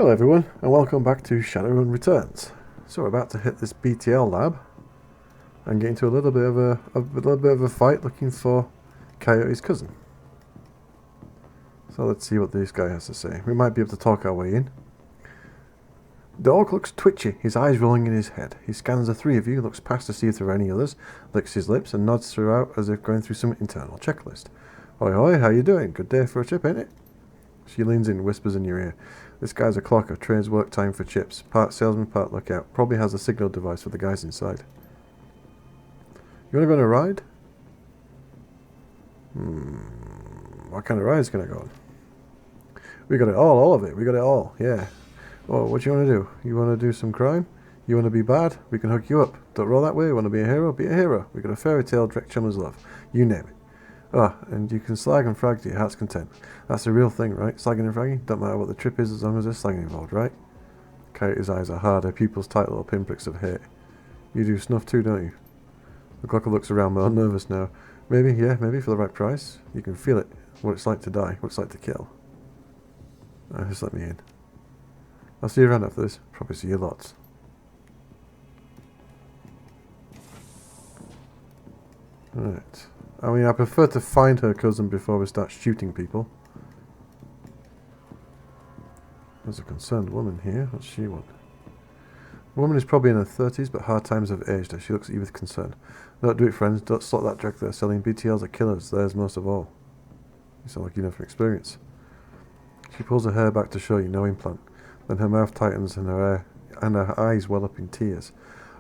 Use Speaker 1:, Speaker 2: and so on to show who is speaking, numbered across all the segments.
Speaker 1: Hello everyone, and welcome back to Shadowrun Returns. So we're about to hit this BTL lab and get into a little bit of a fight looking for Coyote's cousin. So let's see what this guy has to say. We might be able to talk our way in. The orc looks twitchy, his eyes rolling in his head. He scans the three of you, looks past to see if there are any others, licks his lips and nods throughout as if going through some internal checklist. Hoi hoi, how you doing? Good day for a chip, ain't it? She leans in and whispers in your ear. This guy's a clocker, trades work time for chips. Part salesman, part lookout. Probably has a signal device for the guys inside. You want to go on a ride? What kind of rides can I go on? We got it all of it. We got it all, yeah. Oh, what do you want to do? You want to do some crime? You want to be bad? We can hook you up. Don't roll that way. You want to be a hero? Be a hero. We got a fairy tale, direct chummer's love. You name it. Oh, and you can slag and frag to your heart's content. That's the real thing, right? Slagging and fragging? Don't matter what the trip is as long as there's slagging involved, right? Coyote's eyes are hard, her pupils tight little pinpricks of hate. You do snuff too, don't you? The clocker looks around, but I'm nervous now. Maybe, yeah, maybe for the right price. You can feel it, what it's like to die, what it's like to kill. Just let me in. I'll see you around after this. Probably see you lots. Right. I mean, I prefer to find her cousin before we start shooting people. There's a concerned woman here. What's she want? The woman is probably in her 30s, but hard times have aged her. She looks at you with concern. Don't do it, friends. Don't slot that drug they're selling. BTLs are killers. Theirs most of all. You sound like you know from experience. She pulls her hair back to show you no implant. Then her mouth tightens and her eyes well up in tears.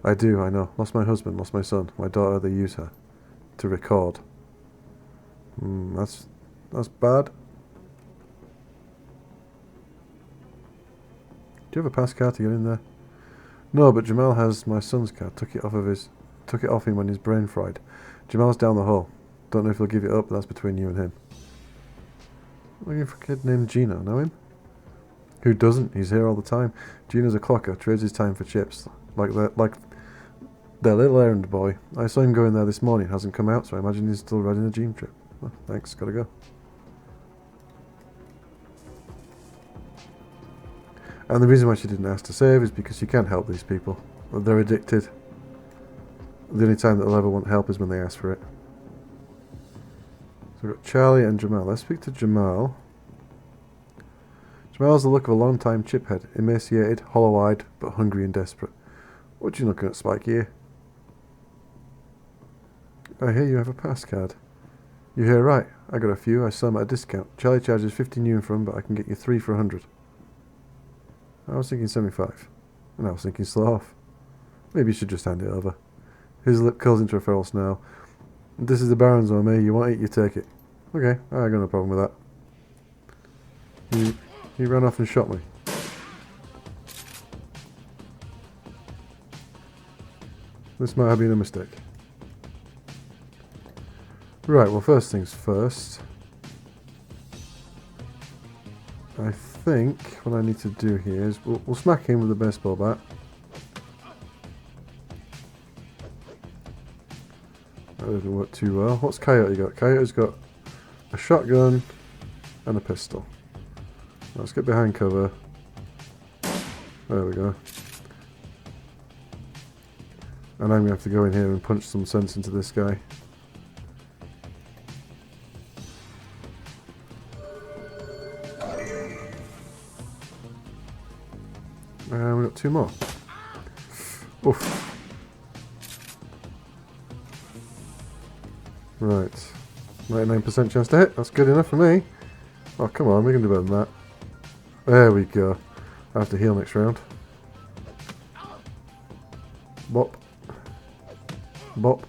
Speaker 1: I do, I know. Lost my husband, lost my son. My daughter, they use her to record. That's bad. Do you have a pass card to get in there? No, but Jamal has my son's card. Took it off him when his brain fried. Jamal's down the hall. Don't know if he'll give it up, but that's between you and him. Looking for a kid named Gino. Know him? Who doesn't? He's here all the time. Gino's a clocker. Trades his time for chips. Like their little errand boy. I saw him go in there this morning. Hasn't come out, so I imagine he's still riding a dream trip. Well, thanks. Gotta go. And the reason why she didn't ask to save is because you can't help these people. They're addicted. The only time that they'll ever want help is when they ask for it. So we've got Charlie and Jamal. Let's speak to Jamal. Jamal has the look of a long-time chiphead. Emaciated, hollow-eyed, but hungry and desperate. What are you looking at, Spike, here? I hear you have a pass card. You're here right. I got a few. I sell them at a discount. Charlie charges 50 new from, but I can get you 3 for 100. I was thinking 75. And I was thinking slow off. Maybe you should just hand it over. His lip curls into a feral snarl. This is the Baron's on me. You want it, you take it. Okay, I got no problem with that. He ran off and shot me. This might have been a mistake. Right, well, first things first. I think what I need to do here is we'll smack him with a baseball bat. That didn't work too well. What's Coyote got? Coyote's got a shotgun and a pistol. Let's get behind cover. There we go. And I'm going to have to go in here and punch some sense into this guy. And we've got 2 more. Oof. Right. 99% chance to hit. That's good enough for me. Oh, come on. We can do better than that. There we go. I have to heal next round. Bop. Bop.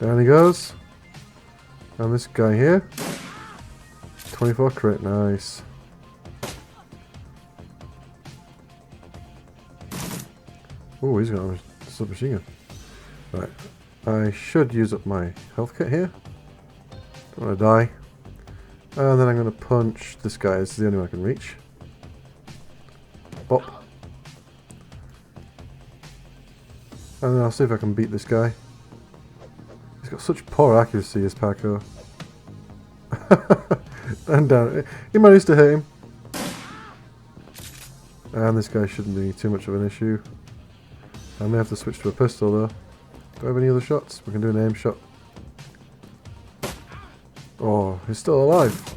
Speaker 1: Down he goes. And this guy here. 24 crit. Nice. Oh, he's got a submachine gun. Right. I should use up my health kit here. Don't want to die. And then I'm going to punch this guy. This is the only one I can reach. Bop. And then I'll see if I can beat this guy. He's got such poor accuracy, his Paco. And down. He managed to hit him. And this guy shouldn't be too much of an issue. I may have to switch to a pistol though. Do I have any other shots? We can do an aim shot. Oh, he's still alive.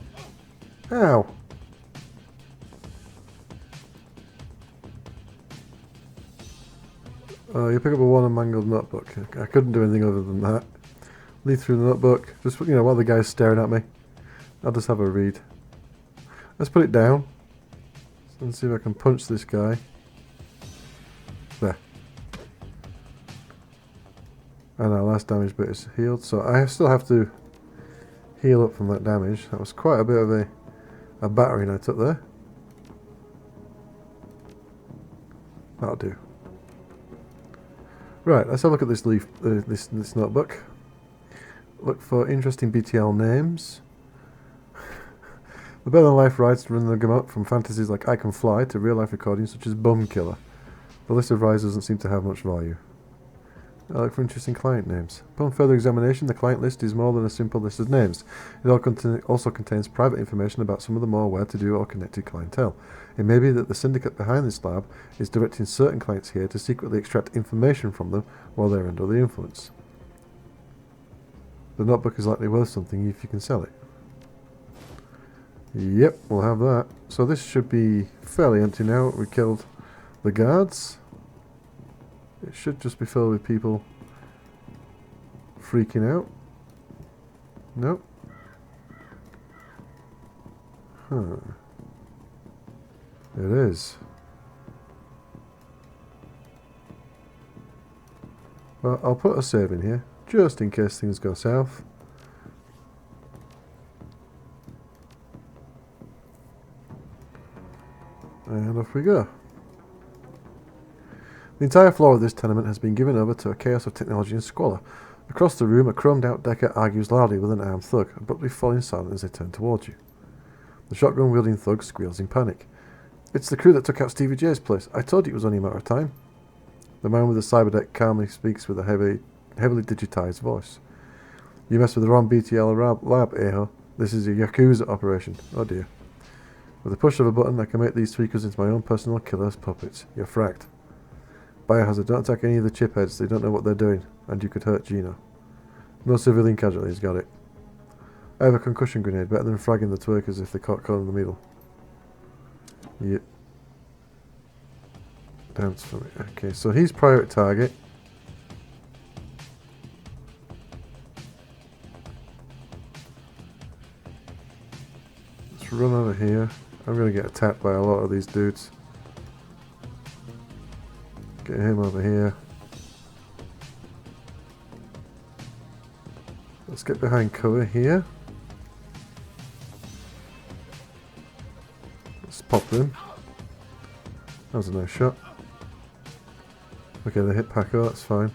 Speaker 1: Ow. Oh, you pick up a one and mangled notebook. I couldn't do anything other than that. Lead through the notebook. Just, you know, while the guy's staring at me. I'll just have a read. Let's put it down. Let's see if I can punch this guy. There. And our last damage bit is healed. So I still have to heal up from that damage. That was quite a bit of a battering I took there. That'll do. Right, let's have a look at this this notebook. Look for interesting BTL names. The better-than-life rights run the gamut from fantasies like I Can Fly to real-life recordings such as Bum Killer. The list of rights doesn't seem to have much value. I look for interesting client names. Upon further examination, the client list is more than a simple list of names. It also contains private information about some of the more well-to-do or connected clientele. It may be that the syndicate behind this lab is directing certain clients here to secretly extract information from them while they're under the influence. The notebook is likely worth something if you can sell it. Yep, we'll have that. So this should be fairly empty now. We killed the guards. It should just be filled with people freaking out. Nope. Huh. It is. Well, I'll put a save in here, just in case things go south. And off we go. The entire floor of this tenement has been given over to a chaos of technology and squalor. Across the room, a chromed-out Decker argues loudly with an armed thug, abruptly falling silent as they turn towards you. The shotgun-wielding thug squeals in panic. It's the crew that took out Stevie J's place. I told you it was only a matter of time. The man with the cyberdeck calmly speaks with a heavily digitized voice. You messed with the wrong BTL lab, Aho. This is a Yakuza operation. Oh dear. With the push of a button, I can make these tweakers into my own personal killer's puppets. You're fracked. Biohazard, don't attack any of the chipheads. They don't know what they're doing, and you could hurt Gino. No civilian casualties, got it. I have a concussion grenade, better than fragging the twerkers if they caught caught in the middle. Yep. Dance for me. Okay, so he's private target. Let's run over here. I'm going to get attacked by a lot of these dudes. Get him over here. Let's get behind cover here. Let's pop them. That was a nice shot. Okay, they hit Paco, that's fine.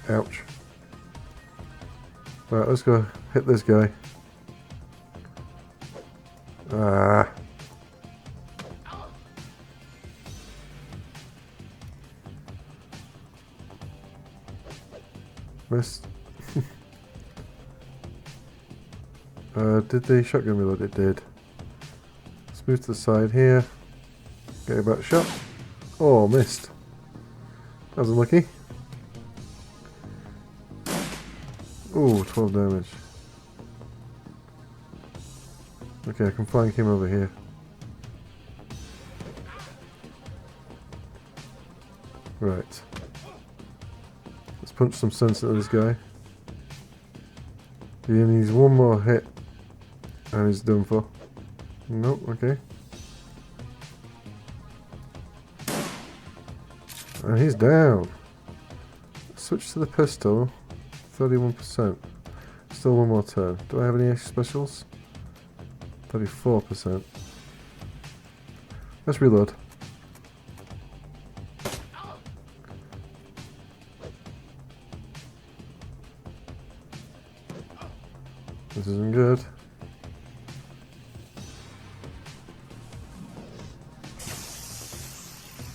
Speaker 1: Ouch. Right, let's go hit this guy. Ah. Missed. Did the shotgun reload? It did. Let's move to the side here. Get a back shot. Oh, missed. That was unlucky. Ooh, 12 damage. Okay, I can flank him over here. Right. Let's punch some sense into this guy. He needs one more hit and he's done for. Nope, okay. And he's down. Switch to the pistol. 31%. Still one more turn. Do I have any extra specials? 34%. Let's reload. This isn't good.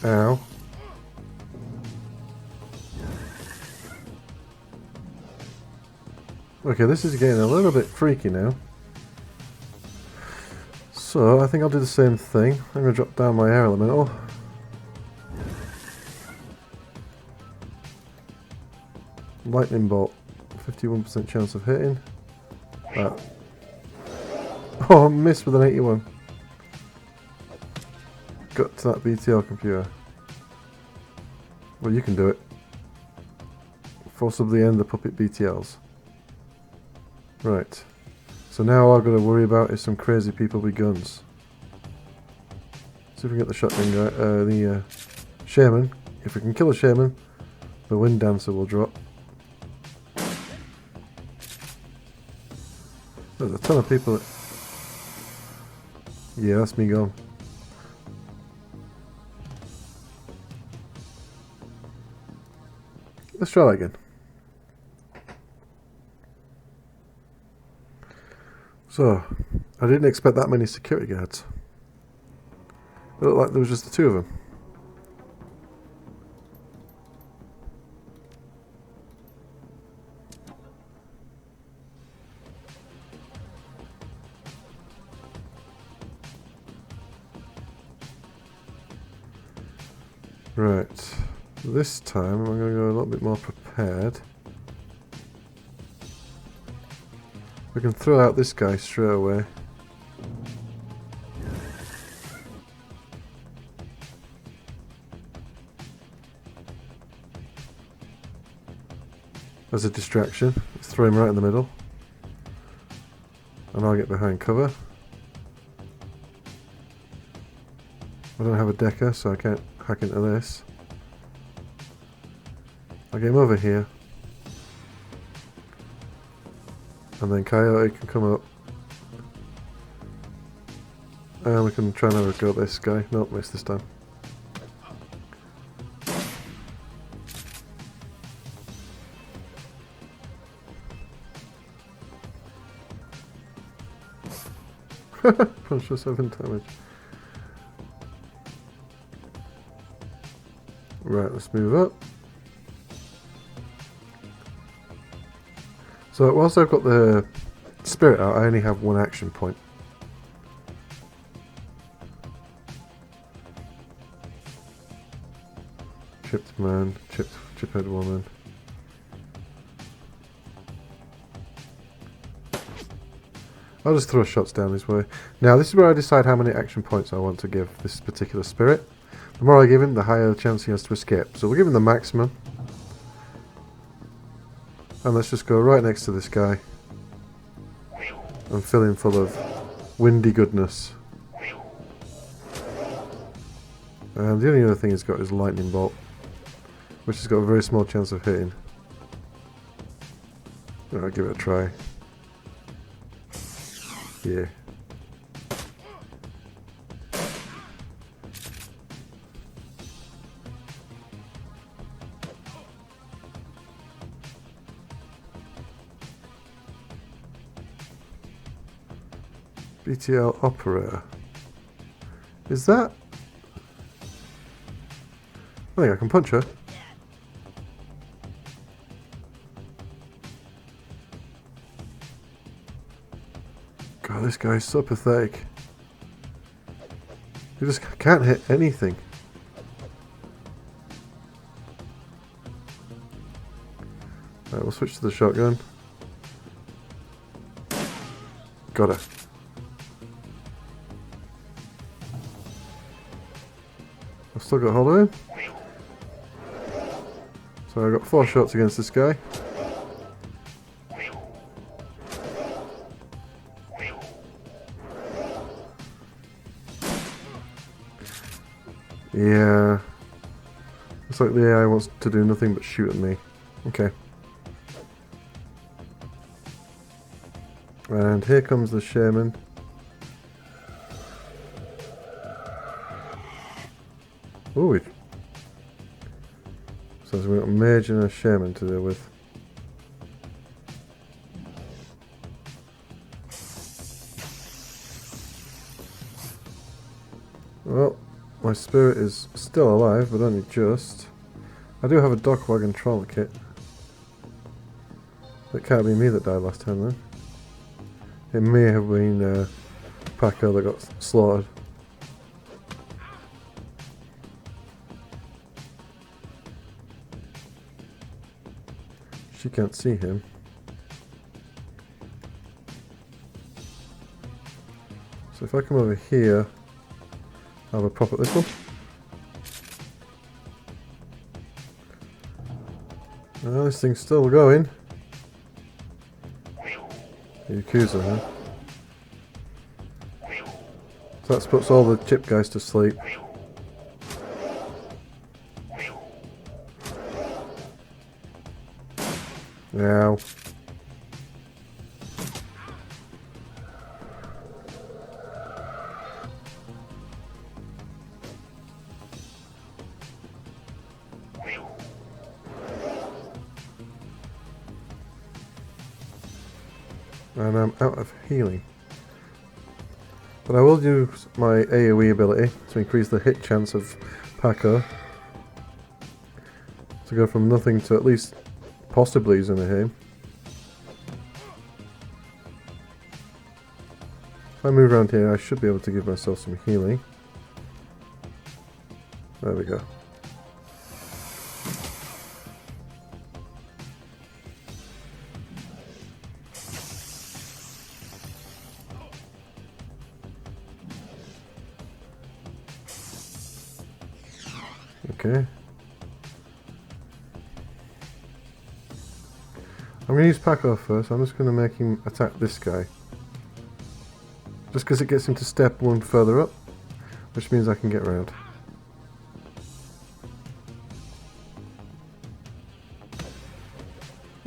Speaker 1: Ow. Okay, this is getting a little bit freaky now. So, I think I'll do the same thing. I'm going to drop down my air elemental. Lightning bolt. 51% chance of hitting. Oh, I missed with an 81. Got to that BTL computer. Well, you can do it. Forcibly end the puppet BTLs. Right. So now all I've got to worry about is some crazy people with guns. See if we can get the shotgun guy, the shaman. If we can kill a shaman, the wind dancer will drop. There's a ton of people. Yeah, that's me gone. Let's try that again. So, I didn't expect that many security guards. It looked like there was just the two of them. Right. This time I'm going to go a little bit more prepared. We can throw out this guy straight away. As a distraction, let's throw him right in the middle. And I'll get behind cover. I don't have a decker, so I can't hack into this. I'll get him over here. And then Coyote can come up. And we can try and have a go at this guy. Nope, missed this time. Punch for 7 damage. Right, let's move up. So whilst I've got the spirit out, I only have one action point. Chipped man, chiphead woman. I'll just throw shots down this way. Now this is where I decide how many action points I want to give this particular spirit. The more I give him, the higher the chance he has to escape. So we'll give him the maximum. And let's just go right next to this guy. And fill him full of windy goodness. And the only other thing he's got is lightning bolt. Which has got a very small chance of hitting. I'll give it a try. Yeah. BTL operator. Is that? I think I can punch her. God, this guy's so pathetic. He just can't hit anything. Right, we'll switch to the shotgun. Got her. I've still got hold of him. So I've got 4 shots against this guy. Yeah. Looks like the AI wants to do nothing but shoot at me. Okay. And here comes the shaman. Ooh. So we've got a mage and a shaman to deal with. Well, my spirit is still alive, but only just. I do have a dog wagon troll kit. It can't be me that died last time then. It may have been Paco that got slaughtered. She can't see him. So if I come over here, I'll have a pop at this one. Oh, this thing's still going. Yakuza, huh? So that puts all the chip guys to sleep. Now. And I'm out of healing. But I will use my AoE ability to increase the hit chance of Paco. To go from nothing to at least possibly using a him. If I move around here, I should be able to give myself some healing. There we go. Okay. I'm going to use Paco first. I'm just going to make him attack this guy. Just because it gets him to step one further up, which means I can get around.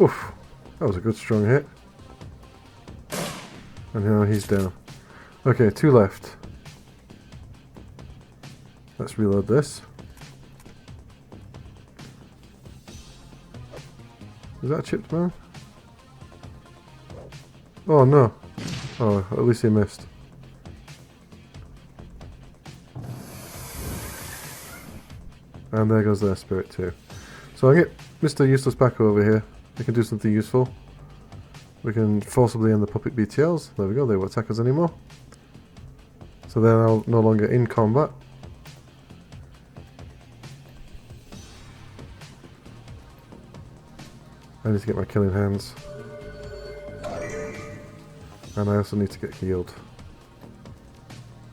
Speaker 1: Oof, that was a good strong hit. And now he's down. Okay, 2 left. Let's reload this. Is that a chipped man? Oh no. Oh, at least he missed. And there goes their spirit too. So I get Mr. Useless Paco over here. We can do something useful. We can forcibly end the puppet BTLs. There we go, they won't attack us anymore. So they're now no longer in combat. I need to get my killing hands. And I also need to get healed.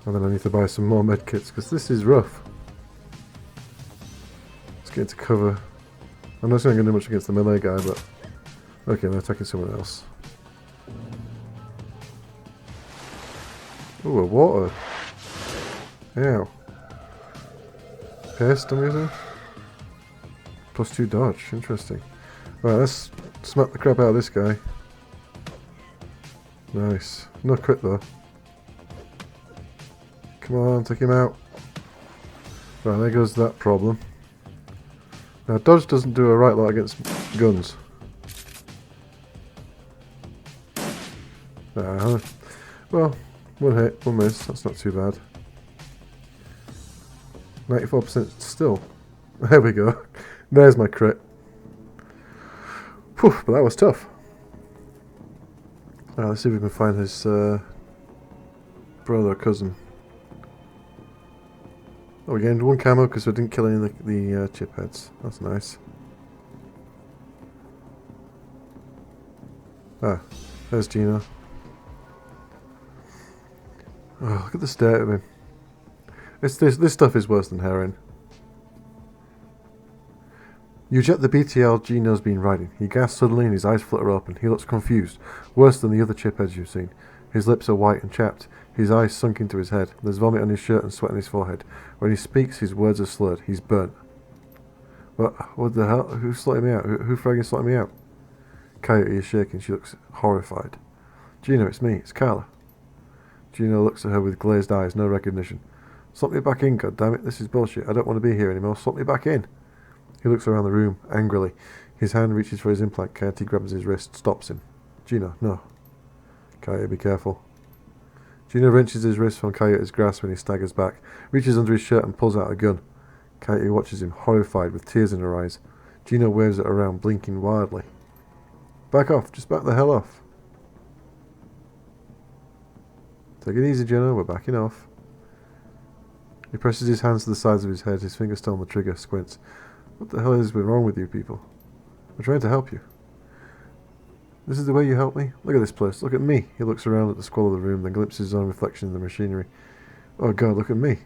Speaker 1: And then I need to buy some more medkits, because this is rough. Let's get into cover. I'm not going to do much against the melee guy, but... Okay, they're attacking someone else. Ooh, a water. Ow. Pest, I'm using. +2 dodge, interesting. Right, let's smack the crap out of this guy. Nice. No crit though. Come on, take him out. Right, there goes that problem. Now, dodge doesn't do a right lot against guns. Well, 1 hit, 1 miss, that's not too bad. 94% still. There we go. There's my crit. Whew, but that was tough. Let's see if we can find his brother or cousin. Oh, we gained 1 camo because we didn't kill any of the chip heads. That's nice. Ah, there's Gino. Oh, look at the state of him. This stuff is worse than heroin. You jet the BTL Gino's been riding. He gasps suddenly and his eyes flutter open. He looks confused, worse than the other chipheads you've seen. His lips are white and chapped, his eyes sunk into his head. There's vomit on his shirt and sweat on his forehead. When he speaks, his words are slurred. He's burnt. What the hell? Who's slotting me out? Who fragging slotting me out? Coyote is shaking. She looks horrified. Gino, it's me. It's Carla. Gino looks at her with glazed eyes, no recognition. Slot me back in, goddammit. This is bullshit. I don't want to be here anymore. Slot me back in. He looks around the room, angrily. His hand reaches for his implant. Coyote grabs his wrist, stops him. Gino, no. Coyote, be careful. Gino wrenches his wrist from Coyote's grasp when he staggers back, reaches under his shirt and pulls out a gun. Coyote watches him, horrified, with tears in her eyes. Gino waves it around, blinking wildly. Back off. Just back the hell off. Take it easy, Jenna. We're backing off. He presses his hands to the sides of his head, his fingers still on the trigger, squints. What the hell has been wrong with you people? We're trying to help you. This is the way you help me? Look at this place. Look at me. He looks around at the squalor of the room, then glimpses his own reflection in the machinery. Oh god, look at me.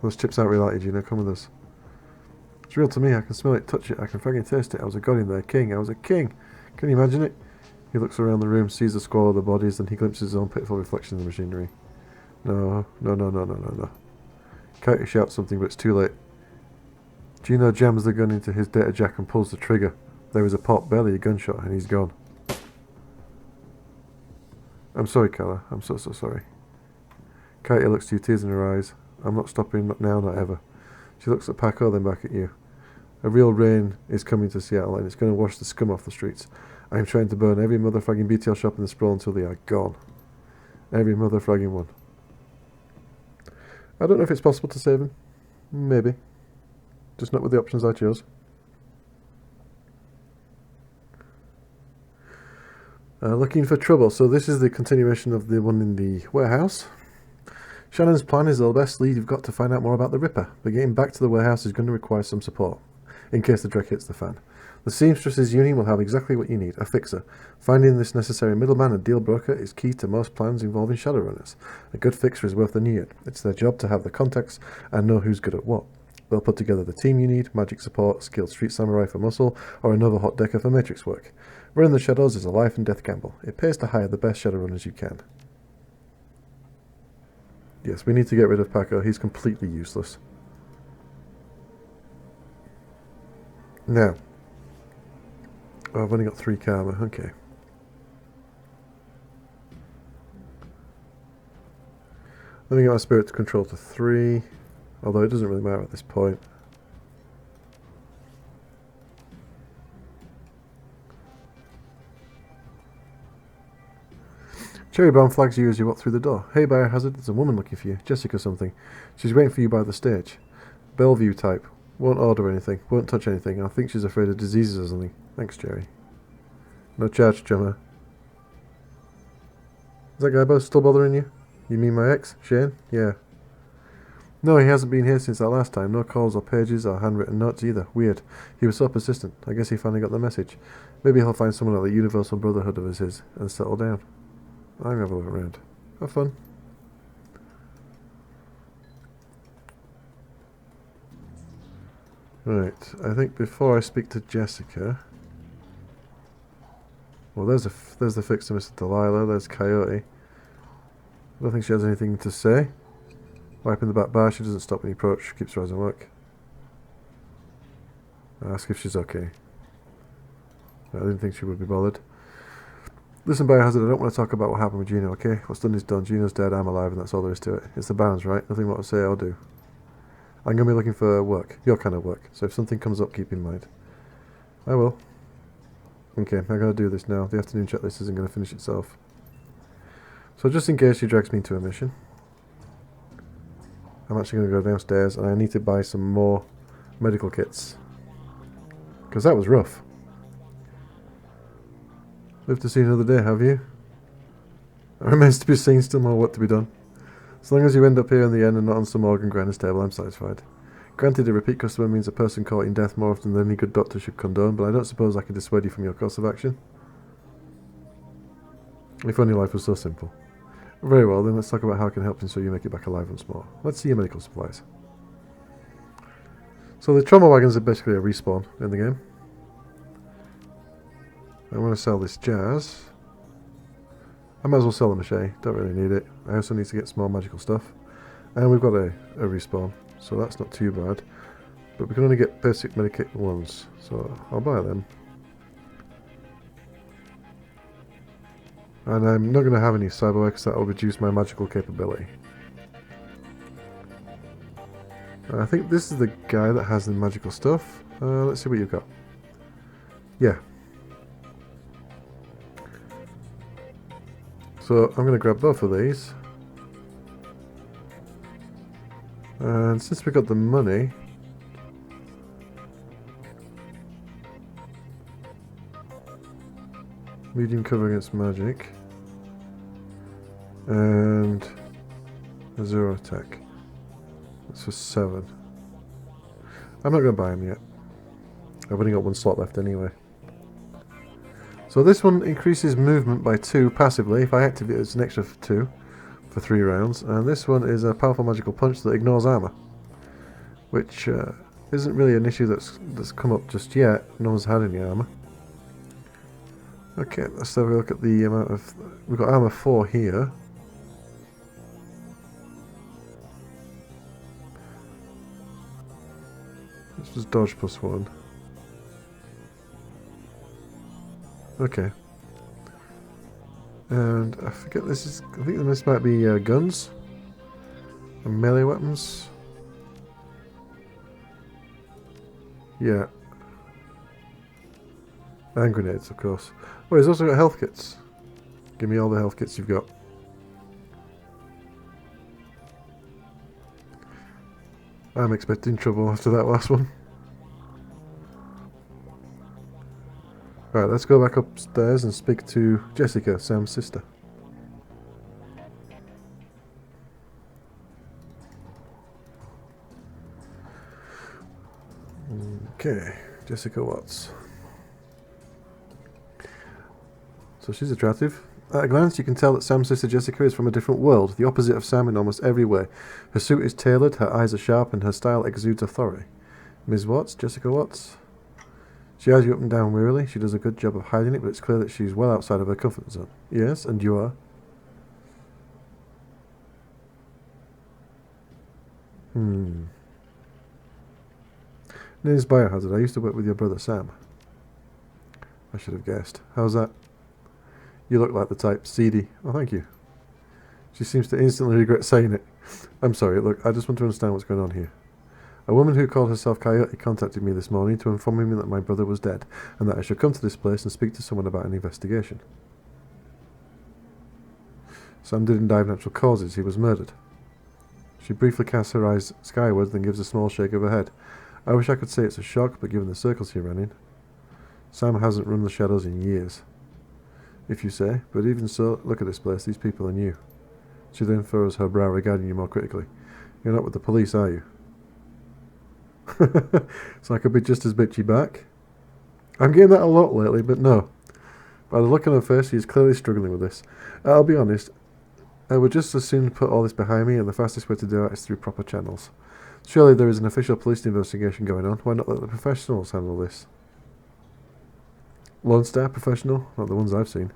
Speaker 1: Those chips aren't related, you know. Come with us. It's real to me. I can smell it, touch it. I can fucking taste it. I was a god in there. King. I was a king. Can you imagine it? He looks around the room, sees the squalor of the bodies, then he glimpses his own pitiful reflection in the machinery. No. Coyote shouts something, but it's too late. Gino jams the gun into his data jack and pulls the trigger. There is a pop, barely a gunshot, and he's gone. I'm sorry, Kala. I'm so sorry. Coyote looks to you, tears in her eyes. I'm not stopping, not now, not ever. She looks at Paco, then back at you. A real rain is coming to Seattle, and it's going to wash the scum off the streets. I am trying to burn every motherfucking BTL shop in the sprawl until they are gone. Every motherfucking one. I don't know if it's possible to save him. Maybe. Just not with the options I chose. Looking for trouble. So this is the continuation of the one in the warehouse. Shannon's plan is the best lead you've got to find out more about the Ripper, but getting back to the warehouse is going to require some support, in case the dreck hits the fan. The Seamstresses Union will have exactly what you need, a fixer. Finding this necessary middleman and deal broker is key to most plans involving Shadowrunners. A good fixer is worth the need. It's their job to have the contacts and know who's good at what. They'll put together the team you need, magic support, skilled street samurai for muscle, or another hot decker for matrix work. Running the shadows is a life and death gamble. It pays to hire the best Shadowrunners you can. Yes, we need to get rid of Paco. He's completely useless. Now. Oh, I've only got 3 karma. Okay. Let me get my spirit to control to 3. Although it doesn't really matter at this point. Cherry Bomb flags you as you walk through the door. Hey, Biohazard, there's a woman looking for you. Jessica something. She's waiting for you by the stage. Bellevue type. Won't order anything. Won't touch anything. I think she's afraid of diseases or something. Thanks, Jerry. No charge, chummer. Is that guy still bothering you? You mean my ex, Shane? Yeah. No, he hasn't been here since that last time. No calls or pages or handwritten notes either. Weird. He was so persistent. I guess he finally got the message. Maybe he'll find someone like the Universal Brotherhood of his and settle down. I'm going to have a look around. Have fun. Right, I think before I speak to Jessica... Well, there's the fix to Mr. Delilah, there's Coyote. I don't think she has anything to say. Wiping the back bar, she doesn't stop when you approach, keeps her eyes on work. I ask if she's okay. I didn't think she would be bothered. Listen, Biohazard, I don't want to talk about what happened with Gino, okay? What's done is done. Gino's dead, I'm alive, and that's all there is to it. It's the Barons, right? Nothing more to say or do. I'm going to be looking for work. Your kind of work. So if something comes up, keep in mind. I will. Okay, I'm going to do this now. The afternoon checklist isn't going to finish itself. So just in case she drags me into a mission, I'm actually going to go downstairs, and I need to buy some more medical kits. Because that was rough. Live to see another day, have you? It remains to be seen, still more work to be done. As long as you end up here in the end and not on some organ grinder's table, I'm satisfied. Granted, a repeat customer means a person caught in death more often than any good doctor should condone, but I don't suppose I can dissuade you from your course of action. If only life was so simple. Very well, then let's talk about how I can help ensure you make it back alive once more. Let's see your medical supplies. So the trauma wagons are basically a respawn in the game. I want to sell this jazz. I might as well sell the mache, don't really need it. I also need to get some more magical stuff. And we've got a respawn, so that's not too bad. But we can only get basic medikit ones, so I'll buy them. And I'm not going to have any cyberware because that will reduce my magical capability. I think this is the guy that has the magical stuff. Let's see what you've got. Yeah. So I'm going to grab both of these. And since we got the money... medium cover against magic. And... a 0 attack. That's for 7. I'm not going to buy him yet. I've only got 1 slot left anyway. So this one increases movement by 2 passively. If I activate it, it's an extra 2 for 3 rounds. And this one is a powerful magical punch that ignores armor, which isn't really an issue that's come up just yet. No one's had any armor. Okay, let's have a look at the amount of... we've got armor 4 here. This was dodge plus 1. Okay. And I forget this is... I think this might be guns. And melee weapons. Yeah. And grenades, of course. Oh, he's also got health kits. Give me all the health kits you've got. I'm expecting trouble after that last one. Right, let's go back upstairs and speak to Jessica, Sam's sister. Okay, Jessica Watts. So she's attractive. At a glance, you can tell that Sam's sister Jessica is from a different world, the opposite of Sam in almost every way. Her suit is tailored, her eyes are sharp, and her style exudes authority. Ms. Watts, Jessica Watts. She eyes you up and down wearily. She does a good job of hiding it, but it's clear that she's well outside of her comfort zone. Yes, and you are? Name's Biohazard. I used to work with your brother Sam. I should have guessed. How's that? You look like the type. Seedy. Oh, thank you. She seems to instantly regret saying it. I'm sorry, look, I just want to understand what's going on here. A woman who called herself Coyote contacted me this morning to inform me that my brother was dead, and that I should come to this place and speak to someone about an investigation. Sam didn't die of natural causes, he was murdered. She briefly casts her eyes skyward, then gives a small shake of her head. I wish I could say it's a shock, but given the circles he ran in... Sam hasn't run the shadows in years. If you say, but even so, look at this place, these people are new. She then furrows her brow, regarding you more critically. You're not with the police, are you? So I could be just as bitchy back? I'm getting that a lot lately, but no. By the look on her face, she is clearly struggling with this. I'll be honest, I would just as soon put all this behind me, and the fastest way to do it is through proper channels. Surely there is an official police investigation going on. Why not let the professionals handle this? Lone Star professional? Not the ones I've seen.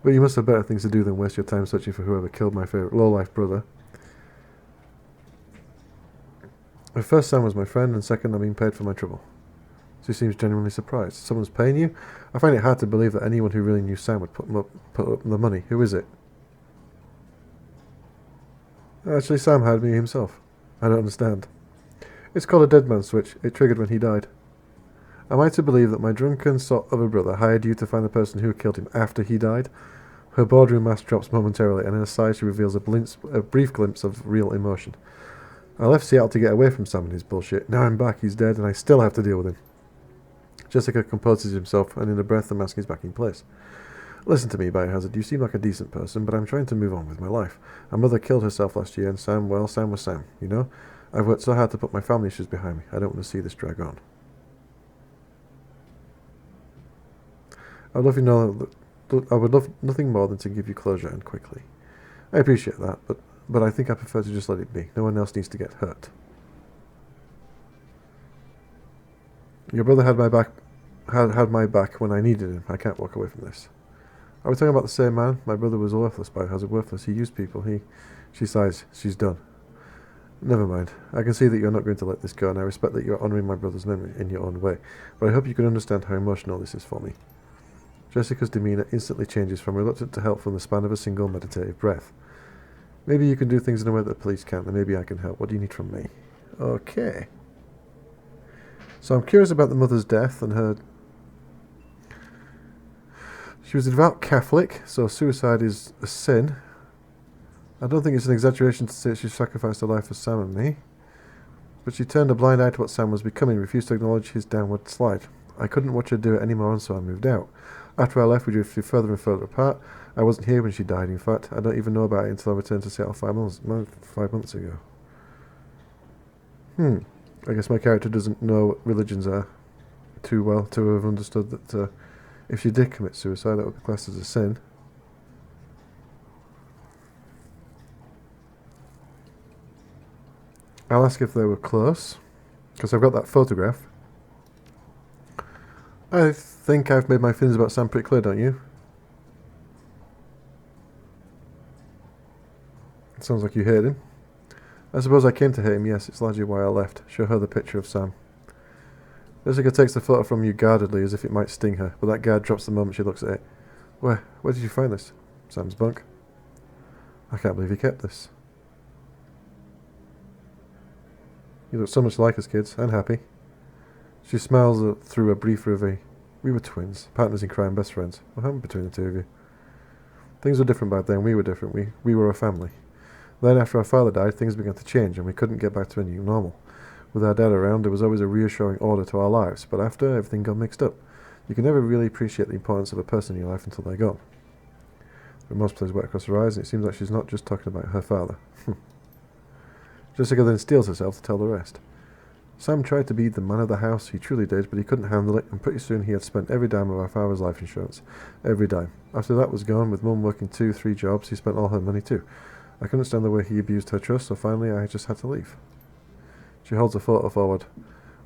Speaker 1: But you must have better things to do than waste your time searching for whoever killed my favourite low-life brother. At first, Sam was my friend, and second, I'm being paid for my trouble. She seems genuinely surprised. Someone's paying you? I find it hard to believe that anyone who really knew Sam would put up the money. Who is it? Actually, Sam hired me himself. I don't understand. It's called a dead man switch. It triggered when he died. Am I to believe that my drunken sot of a brother hired you to find the person who killed him after he died? Her boardroom mask drops momentarily, and in her sight she reveals a brief glimpse of real emotion. I left Seattle to get away from Sam and his bullshit. Now I'm back, he's dead, and I still have to deal with him. Jessica composes himself, and in a breath the mask is back in place. Listen to me, Biohazard. You seem like a decent person, but I'm trying to move on with my life. My mother killed herself last year, and Sam was Sam, you know? I've worked so hard to put my family issues behind me. I don't want to see this drag on. I would love nothing more than to give you closure, and quickly. I appreciate that, but I think I prefer to just let it be. No one else needs to get hurt. Your brother had my back when I needed him. I can't walk away from this. Are we talking about the same man? My brother was worthless, Biohazard, worthless. He used people. She sighs. She's done. Never mind. I can see that you're not going to let this go, and I respect that you're honouring my brother's memory in your own way. But I hope you can understand how emotional this is for me. Jessica's demeanour instantly changes from reluctant to help from the span of a single meditative breath. Maybe you can do things in a way that the police can't, and maybe I can help. What do you need from me? Okay. So I'm curious about the mother's death and her... She was a devout Catholic, so suicide is a sin. I don't think it's an exaggeration to say she sacrificed her life for Sam and me. But she turned a blind eye to what Sam was becoming, refused to acknowledge his downward slide. I couldn't watch her do it anymore, and so I moved out. After I left, we drifted further and further apart. I wasn't here when she died, in fact. I don't even know about it until I returned to Seattle 5 months ago. I guess my character doesn't know what religions are too well to have understood that if she did commit suicide, that would be classed as a sin. I'll ask if they were close, because I've got that photograph. I think I've made my feelings about Sam pretty clear, don't you? It sounds like you hate him. I suppose I came to hate him, yes, it's largely why I left. Show her the picture of Sam. Jessica takes the photo from you guardedly, as if it might sting her, but that guard drops the moment she looks at it. Where did you find this? Sam's bunk. I can't believe you kept this. You look so much like us kids, and happy. She smiles through a brief reverie. We were twins, partners in crime, best friends. What happened between the two of you? Things were different back then, we were different, we were a family. Then after our father died, things began to change and we couldn't get back to a new normal. With our dad around, there was always a reassuring order to our lives, but after, everything got mixed up. You can never really appreciate the importance of a person in your life until they're gone. But most plays wet across her eyes, and it seems like she's not just talking about her father. Jessica then steels herself to tell the rest. Sam tried to be the man of the house, he truly did, but he couldn't handle it, and pretty soon he had spent every dime of our father's life insurance. Every dime. After that was gone, with Mum working 2-3 jobs, he spent all her money too. I couldn't stand the way he abused her trust, so finally I just had to leave. She holds a photo forward.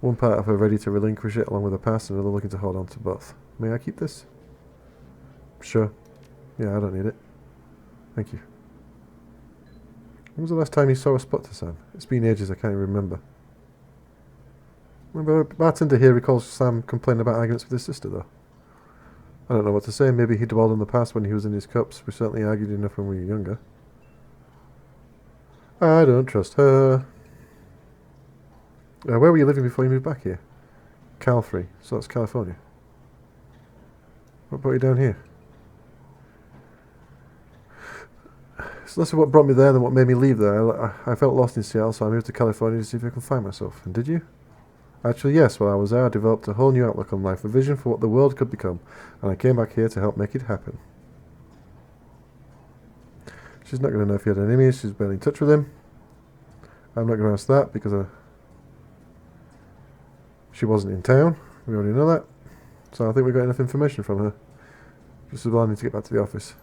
Speaker 1: One part of her ready to relinquish it along with her past, and another looking to hold on to both. May I keep this? Sure. Yeah, I don't need it. Thank you. When was the last time you saw a spot to Sam? It's been ages, I can't even remember. Remember, bartender here recalls Sam complaining about arguments with his sister, though. I don't know what to say. Maybe he dwelled on the past when he was in his cups. We certainly argued enough when we were younger. I don't trust her. Where were you living before you moved back here? Cal-free, so that's California. What brought you down here? It's less of what brought me there than what made me leave there. I felt lost in Seattle, so I moved to California to see if I could find myself. And did you? Actually, yes. While I was there, I developed a whole new outlook on life, a vision for what the world could become, and I came back here to help make it happen. She's not going to know if he had enemies. She's barely in touch with him. I'm not going to ask that because she wasn't in town. We already know that. So I think we got enough information from her. Just as well I need to get back to the office.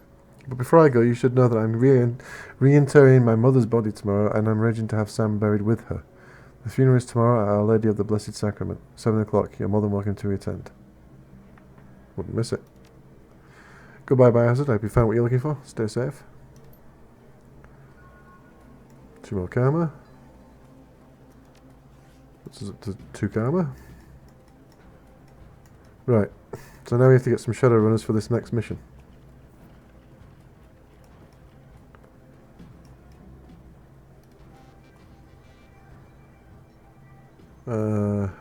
Speaker 1: But before I go, you should know that I'm reinterring my mother's body tomorrow, and I'm arranging to have Sam buried with her. The funeral is tomorrow at Our Lady of the Blessed Sacrament, 7 o'clock. You're more than welcome to attend. Wouldn't miss it. Goodbye, Biohazard. I hope you found what you're looking for. Stay safe. 2 more karma. This is up to 2 karma. Right. So now we have to get some Shadowrunners for this next mission.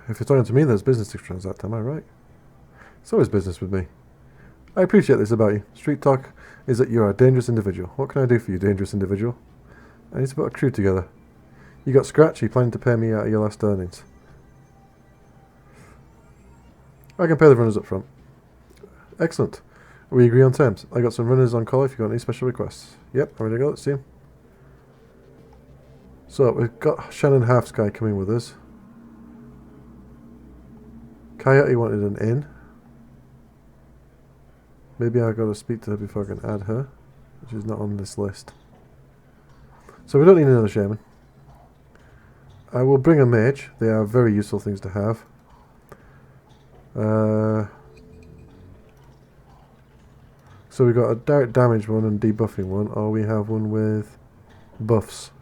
Speaker 1: If you're talking to me, there's business to transact, am I right? It's always business with me. I appreciate this about you. Street talk is that you're a dangerous individual. What can I do for you, dangerous individual? I need to put a crew together. You got scratch, you planning to pay me out of your last earnings? I can pay the runners up front. Excellent. We agree on terms. I got some runners on call if you've got any special requests. Yep, I'm ready to go. Let's see him. So, we've got Shannon Half-Sky coming with us. Coyote wanted an inn. Maybe I've got to speak to her before I can add her. She's not on this list. So we don't need another shaman. I will bring a mage. They are very useful things to have. So we've got a direct damage one and debuffing one, or we have one with buffs.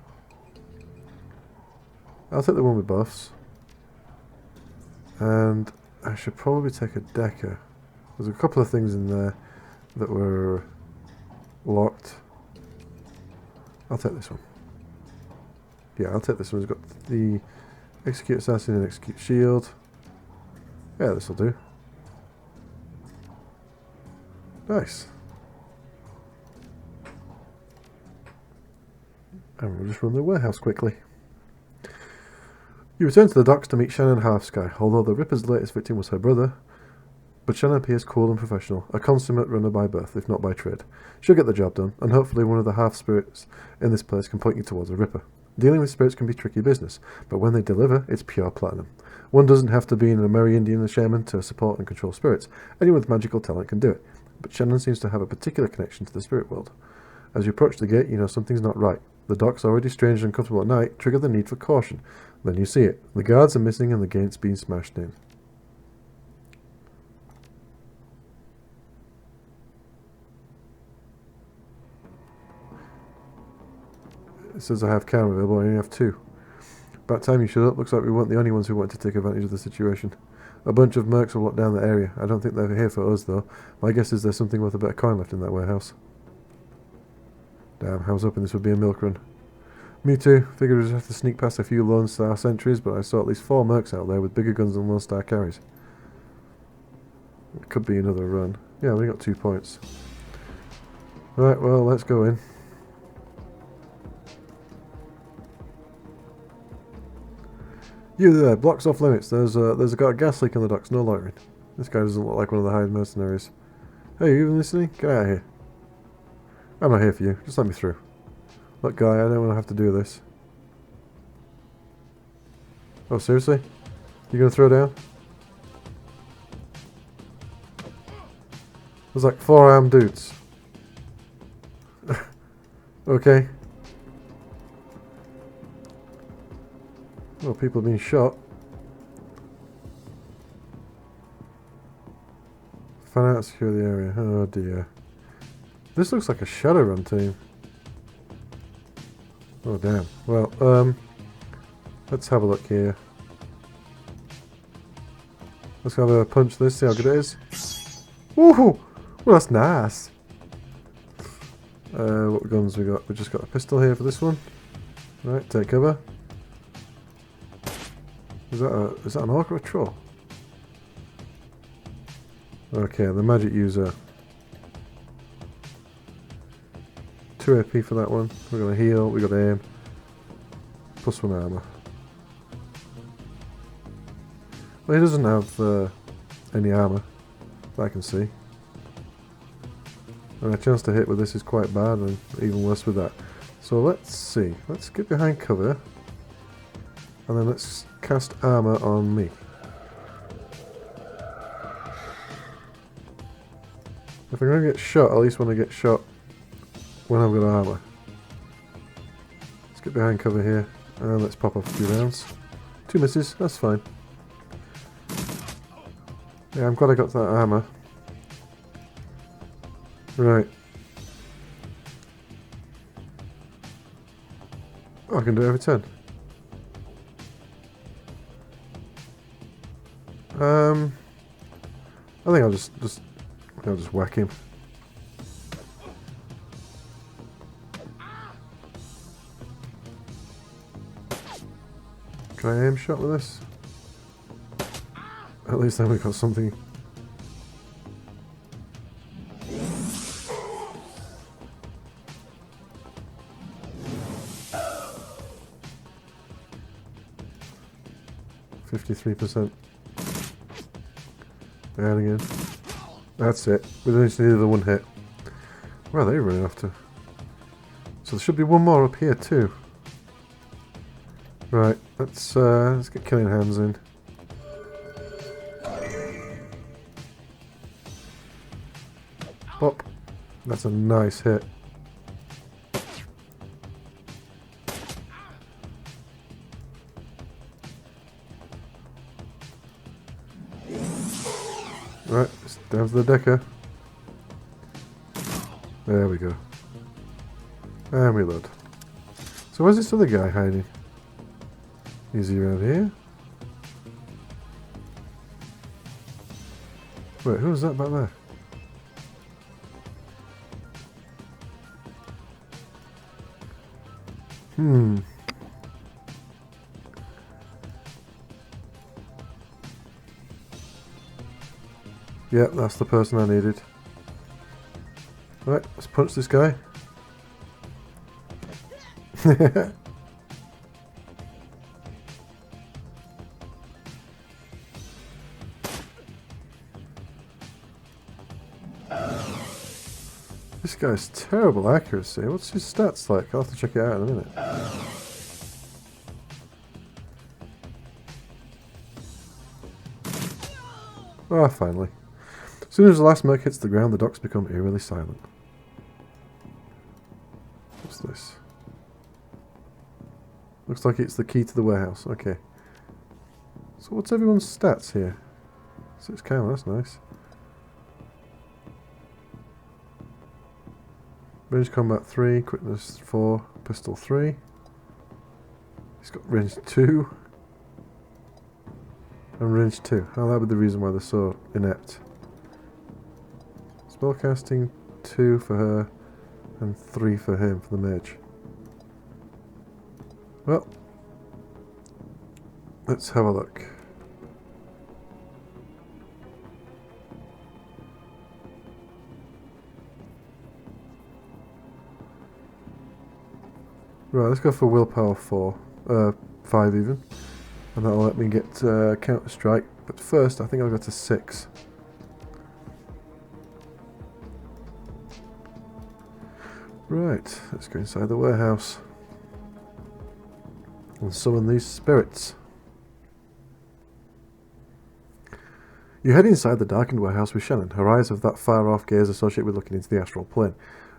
Speaker 1: I'll take the one with buffs. And I should probably take a decker. There's a couple of things in there that were locked. I'll take this one. Yeah, I'll take this one. It's got the Execute Assassin and Execute Shield. Yeah, this will do. Nice. And we'll just run the warehouse quickly. You return to the docks to meet Shannon Halfsky. Although the Ripper's latest victim was her brother, but Shannon appears cool and professional, a consummate runner by birth, if not by trade. She'll get the job done, and hopefully one of the half-spirits in this place can point you towards a Ripper. Dealing with spirits can be tricky business, but when they deliver, it's pure platinum. One doesn't have to be an Amerindian shaman to support and control spirits. Anyone with magical talent can do it, but Shannon seems to have a particular connection to the spirit world. As you approach the gate, you know something's not right. The docks, already strange and uncomfortable at night, trigger the need for caution. Then you see it. The guards are missing and the gate's being smashed in. It says I have camera available, I only have 2. About time you showed up. Looks like we weren't the only ones who wanted to take advantage of the situation. A bunch of mercs will lock down the area. I don't think they're here for us, though. My guess is there's something worth a bit of coin left in that warehouse. Damn, I was hoping this would be a milk run. Me too. Figured we'd have to sneak past a few Lone Star sentries, but I saw at least 4 mercs out there with bigger guns than Lone Star carries. It could be another run. Yeah, we got 2 points. Right, well, let's go in. You there, blocks off limits. There's got a gas leak on the docks, no loitering. This guy doesn't look like one of the hired mercenaries. Hey, you even listening? Get out of here. I'm not here for you, just let me through. Look guy, I don't want to have to do this. Oh, seriously? You gonna throw down? There's like 4 armed dudes. Okay. Well, people are being shot. Find out, secure the area. Oh dear. This looks like a Shadowrun team. Oh damn. Well, let's have a look here. Let's have a punch this, see how good it is. Woohoo! Well, that's nice. What guns we got? We just got a pistol here for this one. Right, take cover. Is that an orc or a troll? Okay, the magic user. 2 AP for that one. We're gonna heal, we got aim. +1 armor. Well, he doesn't have any armor that I can see. And a chance to hit with this is quite bad, and even worse with that. So let's see. Let's get behind cover. And then let's cast armor on me. If I'm going to get shot, I at least want to get shot when I've got armor. Let's get behind cover here. And let's pop off a few rounds. 2 misses, that's fine. Yeah, I'm glad I got that armor. Right. Oh, I can do it every turn. I think I'll just whack him. Can I aim shot with this? At least then we got something. %. And again. That's it. We just needed the 1 hit. Where are they running off to? So there should be 1 more up here too. Right, let's get killing hands in. Pop. That's a nice hit. Right, down to the decker. There we go. And reload. So where's this other guy hiding? Is he around here? Wait, who was that back there? Yep, that's the person I needed. Right, let's punch this guy. This guy's terrible accuracy. What's his stats like? I'll have to check it out in a minute. Ah, finally. As soon as the last merc hits the ground, the docks become eerily silent. What's this? Looks like it's the key to the warehouse. Okay. So what's everyone's stats here? 6 camo, that's nice. Range combat 3, quickness 4, pistol 3. He's got range 2. And range 2. Oh, that would be the reason why they're so inept. Spellcasting 2 for her, and 3 for him, for the mage. Well, let's have a look. Right, let's go for willpower 4, 5 even, and that'll let me get counter strike. But first, I think I'll go to 6. Right, let's go inside the warehouse and summon these spirits. You head inside the darkened warehouse with Shannon, her eyes of that far-off gaze associated with looking into the astral plane.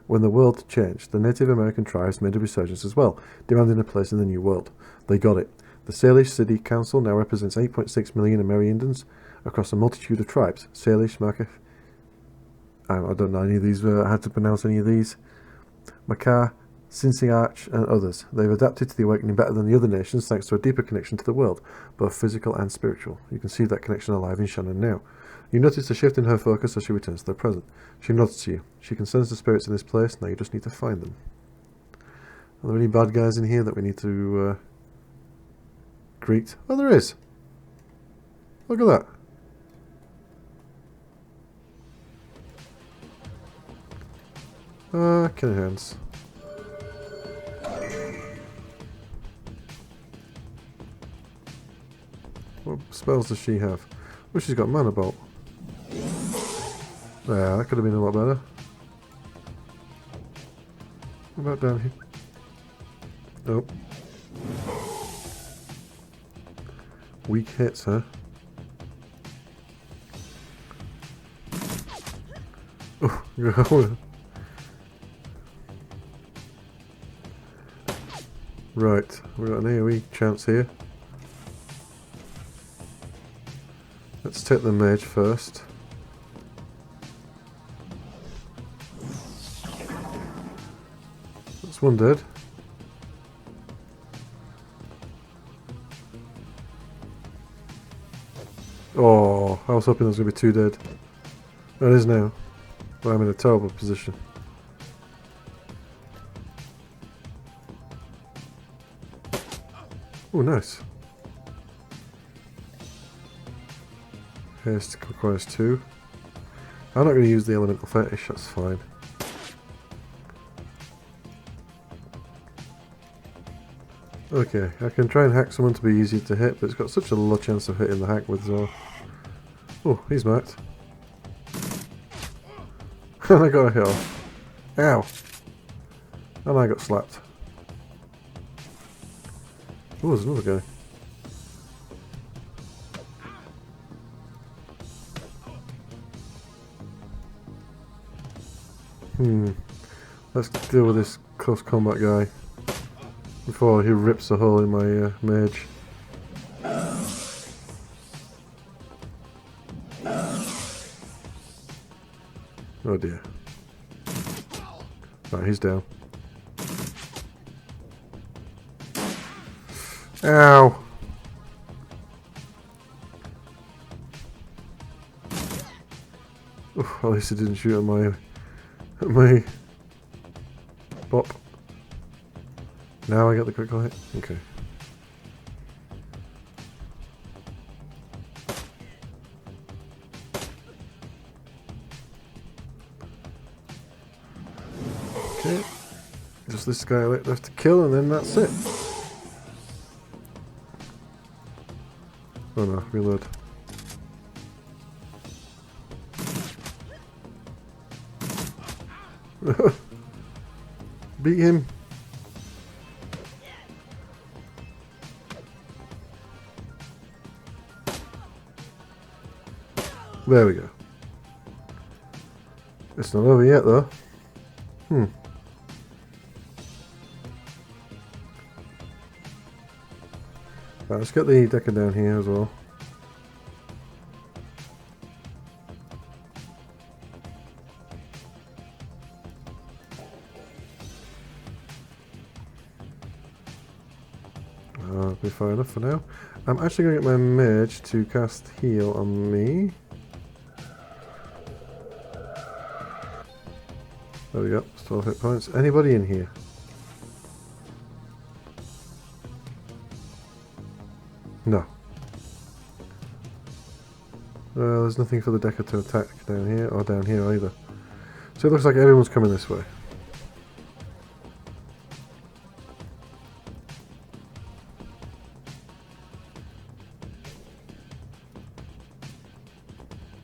Speaker 1: When the world changed, the Native American tribes made a resurgence as well, demanding a place in the new world. They got it. The Salish City Council now represents 8.6 million Amerindans across a multitude of tribes. Salish, Markef... I don't know any of these, how to pronounce any of these. Makar, Sinsiarch, and others. They've adapted to the awakening better than the other nations thanks to a deeper connection to the world, both physical and spiritual. You can see that connection alive in Shannon now. You notice a shift in her focus as she returns to the present. She nods to you. She can sense the spirits in this place, now you just need to find them. Are there any bad guys in here that we need to greet? Oh, there is! Look at that! Killing hands. What spells does she have? Oh, she's got Mana Bolt. Yeah, that could have been a lot better. What about down here? Nope. Weak hits, huh? Oh, right, we've got an AoE chance here. Let's take the mage first. That's one dead. Oh, I was hoping there was going to be 2 dead. That is now. But I'm in a terrible position. Oh, nice. Haste requires 2. I'm not going to use the elemental fetish, that's fine. Okay, I can try and hack someone to be easier to hit, but it's got such a low chance of hitting the hack with as well. Oh, he's marked. And I got a hit off. Ow! And I got slapped. Oh, there's another guy. Let's deal with this close combat guy before he rips a hole in my mage. Oh dear. Right, he's down. Ow! Oof, at least it didn't shoot at my bop. Now I get the critical hit? Okay. Okay. just this guy left to kill, and then that's it. Oh no, reload. Beat him. There we go. It's not over yet though. Right, let's get the decker down here as well. That'll be far enough for now. I'm actually going to get my mage to cast heal on me. There we go, 12 hit points. Anybody in here? No. There's nothing for the decker to attack down here, or down here either. So it looks like everyone's coming this way.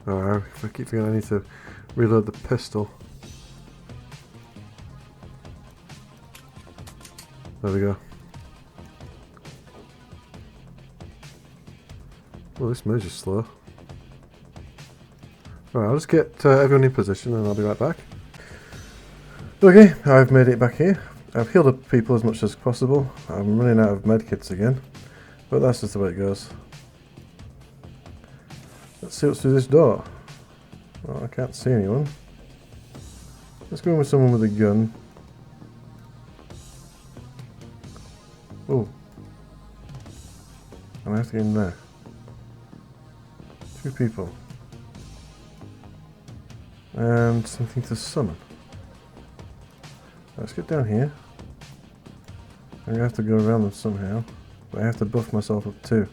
Speaker 1: Oh, I keep forgetting I need to reload the pistol. There we go. Well, this mage is slow. Alright, I'll just get everyone in position and I'll be right back. Okay, I've made it back here. I've healed up people as much as possible. I'm running out of medkits again, but that's just the way it goes. Let's see what's through this door. Oh, I can't see anyone. Let's go in with someone with a gun. Oh. And I have to get in there. 2 people. And something to summon. Let's get down here. I'm going to have to go around them somehow. But I have to buff myself up too.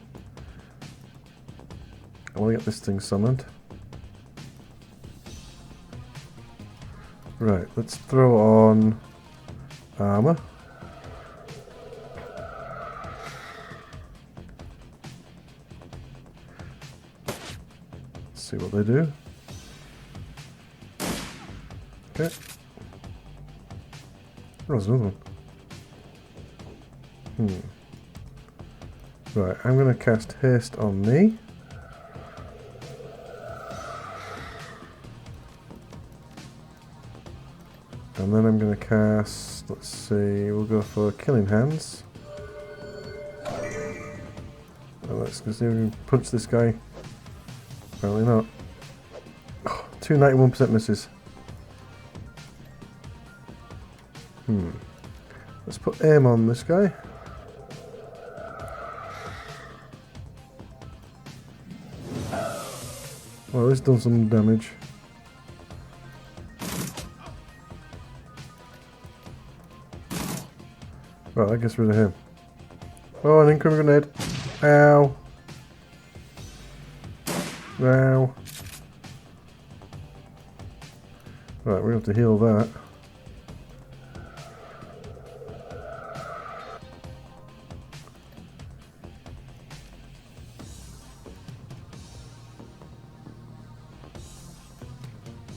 Speaker 1: I want to get this thing summoned. Right, let's throw on armor. Let's see what they do. Okay. Oh, there's another one. Right, I'm going to cast haste on me. And then I'm going to cast, let's see, we'll go for Killing Hands. And let's see if we can punch this guy. Apparently not. Oh, 2 91% misses. Let's put aim on this guy. Well, it's done some damage. Right, that gets rid of him. Oh, an incoming grenade. Ow. Ow. Right, we have to heal that.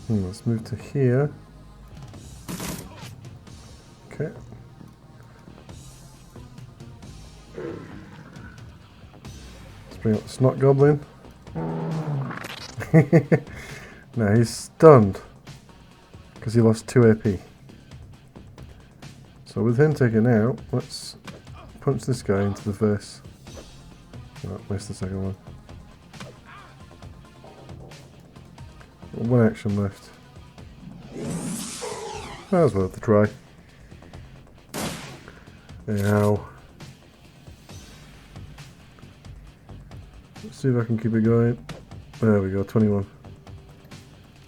Speaker 1: Let's move to here. Okay. Let's bring up the Snot Goblin. Now he's stunned because he lost 2 AP. So with him taken out, let's punch this guy into the face. Oh, missed the second one. 1 action left. That was worth a try. Ow. Let's see if I can keep it going. There we go, 21.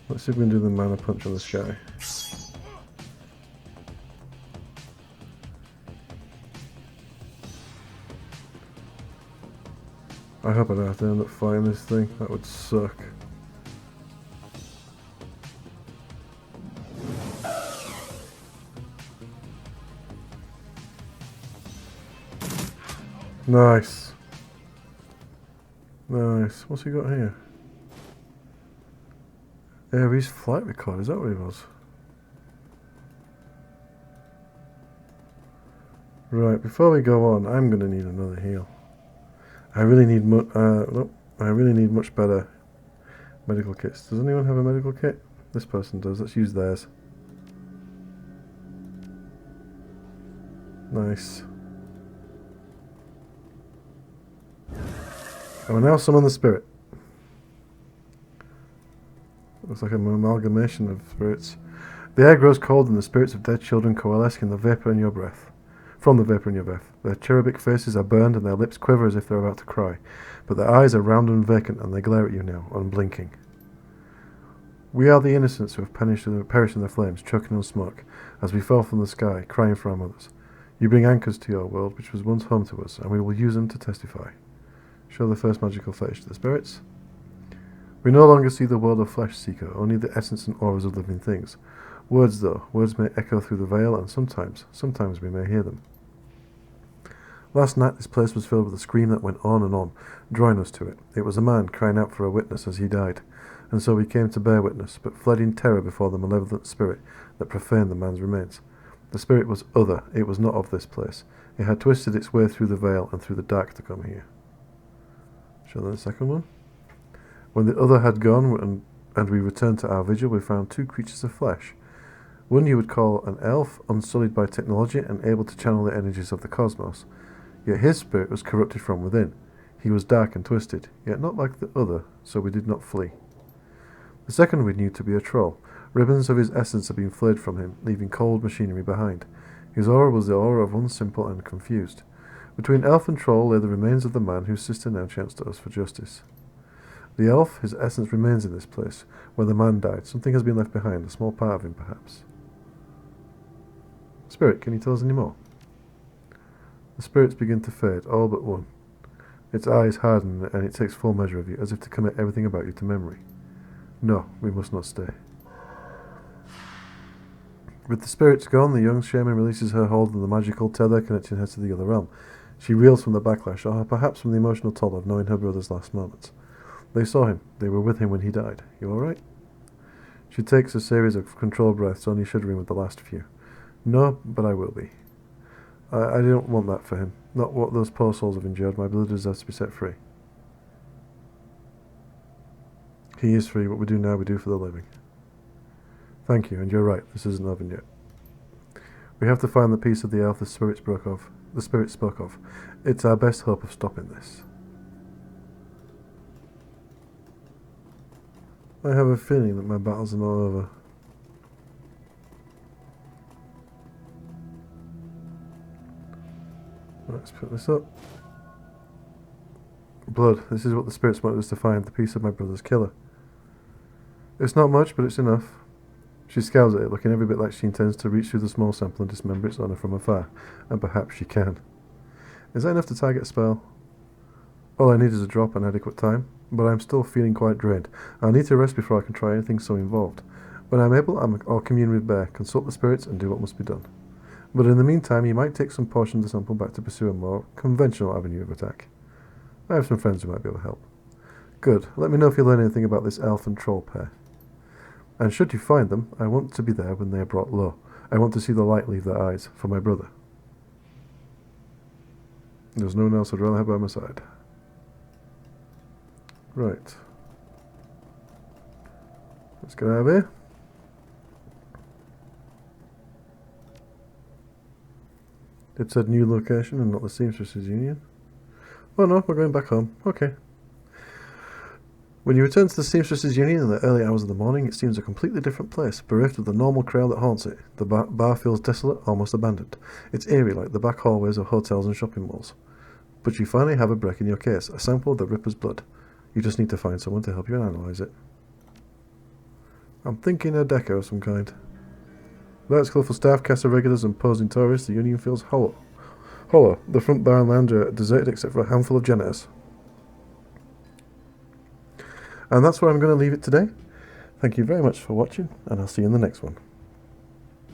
Speaker 1: Let's see if we can do the mana punch on this guy. I hope I don't have to end up fighting this thing. That would suck. Nice. Nice. What's he got here? Aries flight record, is that what he was? Right, before we go on, I'm going to need another heal. I really need I really need much better medical kits. Does anyone have a medical kit? This person does. Let's use theirs. Nice. I will now summon the spirit. Looks like an amalgamation of spirits. The air grows cold and the spirits of dead children coalesce in the vapour in your breath. From the vapour in your breath. Their cherubic faces are burned and their lips quiver as if they're about to cry. But their eyes are round and vacant and they glare at you now, unblinking. We are the innocents who have perished in the flames, choking on smoke, as we fell from the sky, crying for our mothers. You bring anchors to your world, which was once home to us, and we will use them to testify. Show the first magical fetish to the spirits. We no longer see the world of flesh, Seeker, only the essence and auras of living things. Words, though, words may echo through the veil, and sometimes we may hear them. Last night this place was filled with a scream that went on, drawing us to it. It was a man crying out for a witness as he died, and so we came to bear witness, but fled in terror before the malevolent spirit that profaned the man's remains. The spirit was other, it was not of this place. It had twisted its way through the veil and through the dark to come here. Show them the second one. When the other had gone and we returned to our vigil, we found two creatures of flesh. One you would call an elf, unsullied by technology and able to channel the energies of the cosmos. Yet his spirit was corrupted from within. He was dark and twisted, yet not like the other, so we did not flee. The second we knew to be a troll. Ribbons of his essence had been flayed from him, leaving cold machinery behind. His aura was the aura of one simple and confused. Between elf and troll lay the remains of the man whose sister now chanced to us for justice. The elf, his essence remains in this place. Where the man died, something has been left behind, a small part of him perhaps. Spirit, can you tell us any more? The spirits begin to fade, all but one. Its eyes harden and it takes full measure of you, as if to commit everything about you to memory. No, we must not stay. With the spirits gone, the young shaman releases her hold of the magical tether connecting her to the other realm. She reels from the backlash, or perhaps from the emotional toll of knowing her brother's last moments. They saw him. They were with him when he died. You all right? She takes a series of controlled breaths, only shuddering with the last few. No, but I will be. I don't want that for him. Not what those poor souls have endured. My brother deserves to be set free. He is free. What we do now, we do for the living. Thank you, and you're right. This isn't over yet. We have to find the piece of the elf the spirit spoke of. It's our best hope of stopping this. I have a feeling that my battles are not over. Let's put this up. Blood. This is what the spirits wanted us to find, the piece of my brother's killer. It's not much, but it's enough. She scowls at it, looking every bit like she intends to reach through the small sample and dismember its owner from afar. And perhaps she can. Is that enough to target a spell? All I need is a drop and adequate time, but I'm still feeling quite drained. I'll need to rest before I can try anything so involved. When I'm able, I'll commune with Bear, consult the spirits, and do what must be done. But in the meantime, you might take some portion of the sample back to pursue a more conventional avenue of attack. I have some friends who might be able to help. Good. Let me know if you learn anything about this elf and troll pair. And should you find them, I want to be there when they are brought low. I want to see the light leave their eyes, for my brother. There's no one else I'd rather have by my side. Right. Let's get out of here. It said new location and not the Seamstresses Union. Oh no, we're going back home. Okay. When you return to the Seamstresses Union in the early hours of the morning, it seems a completely different place, bereft of the normal crowd that haunts it. The bar feels desolate, almost abandoned. It's eerie like the back hallways of hotels and shopping malls. But you finally have a break in your case, a sample of the Ripper's blood. You just need to find someone to help you analyse it. I'm thinking a deco of some kind. Lights colourful staff, cast of regulars and posing tourists, the Union feels hollow. The front bar and lounge are deserted except for a handful of janitors. And that's where I'm going to leave it today. Thank you very much for watching, and I'll see you in the next one.